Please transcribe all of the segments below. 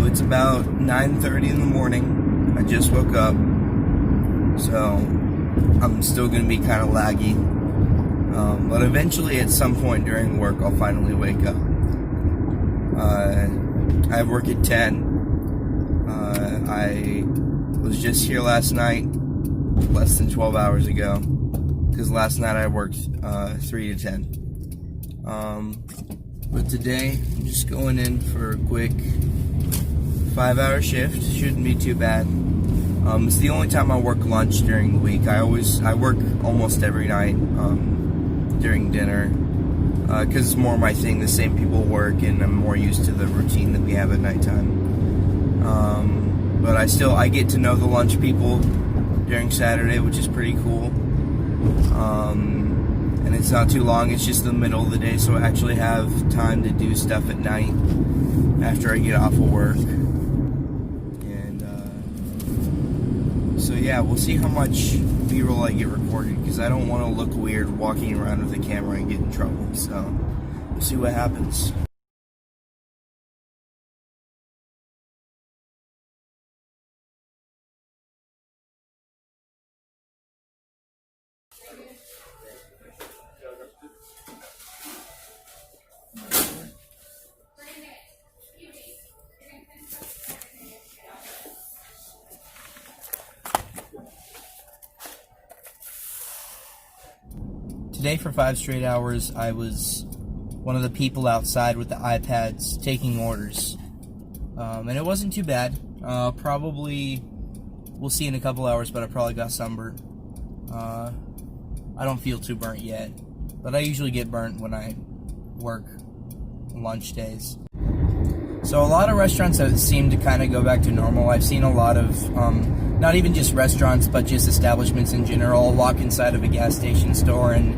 it's about 9:30 in the morning. I just woke up, so I'm still going to be kind of laggy. But eventually, at some point during work, I'll finally wake up. I have work at 10. I was just here last night, less than 12 hours ago, because last night I worked 3 to 10. But today, I'm just going in for a quick 5-hour shift. Shouldn't be too bad. It's the only time I work lunch during the week. I work almost every night during dinner, because it's more my thing. The same people work, and I'm more used to the routine that we have at nighttime. But I get to know the lunch people during Saturday, which is pretty cool. And it's not too long. It's just the middle of the day, so I actually have time to do stuff at night after I get off of work. So yeah, we'll see how much B-roll I get recorded, because I don't want to look weird walking around with the camera and get in trouble. So we'll see what happens. Today for 5 straight hours, I was one of the people outside with the iPads taking orders. And it wasn't too bad. Probably, we'll see in a couple hours, but I probably got sunburned. I don't feel too burnt yet, but I usually get burnt when I work lunch days. So a lot of restaurants have seemed to kind of go back to normal. I've seen a lot of, not even just restaurants, but just establishments in general. I'll walk inside of a gas station store and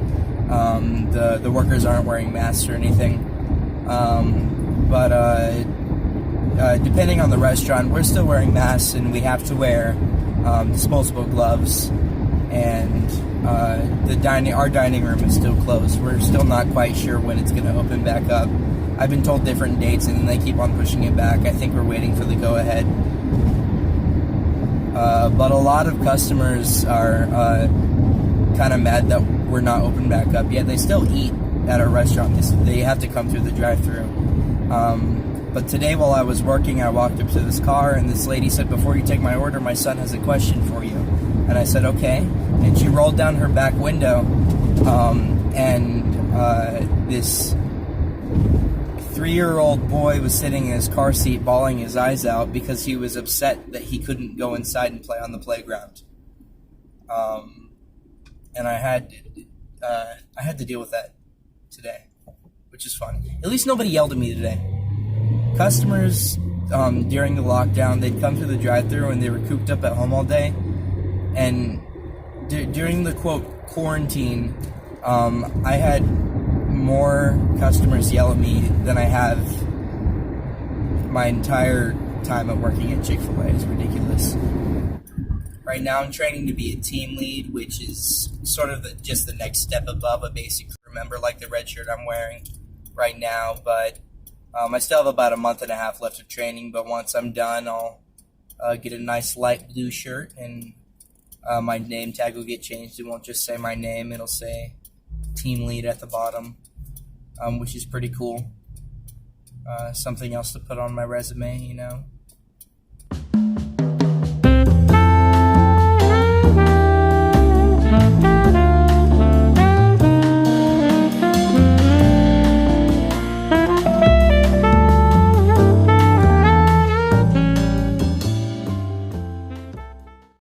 the workers aren't wearing masks or anything. But depending on the restaurant, we're still wearing masks, and we have to wear disposable gloves. And our dining room is still closed. We're still not quite sure when it's going to open back up. I've been told different dates, and then they keep on pushing it back. I think we're waiting for the go-ahead. But a lot of customers are kind of mad that we're not open back up yet. They still eat at our restaurant. They have to come through the drive-thru. But today while I was working, I walked up to this car, and this lady said, "Before you take my order, my son has a question for you." And I said, "Okay." And she rolled down her back window, and this 3-year-old boy was sitting in his car seat bawling his eyes out because he was upset that he couldn't go inside and play on the playground. And I had to deal with that today, which is fun. At least nobody yelled at me today. Customers, during the lockdown, they'd come through the drive-thru and they were cooped up at home all day. And during the, quote, quarantine, I had more customers yell at me than I have my entire time at working at Chick-fil-A. It's ridiculous. Right now I'm training to be a team lead, which is sort of just the next step above a basic crew member, like the red shirt I'm wearing right now. But I still have about a month and a half left of training, but once I'm done, I'll get a nice light blue shirt, and my name tag will get changed. It won't just say my name, it'll say team lead at the bottom, which is pretty cool. Something else to put on my resume, you know.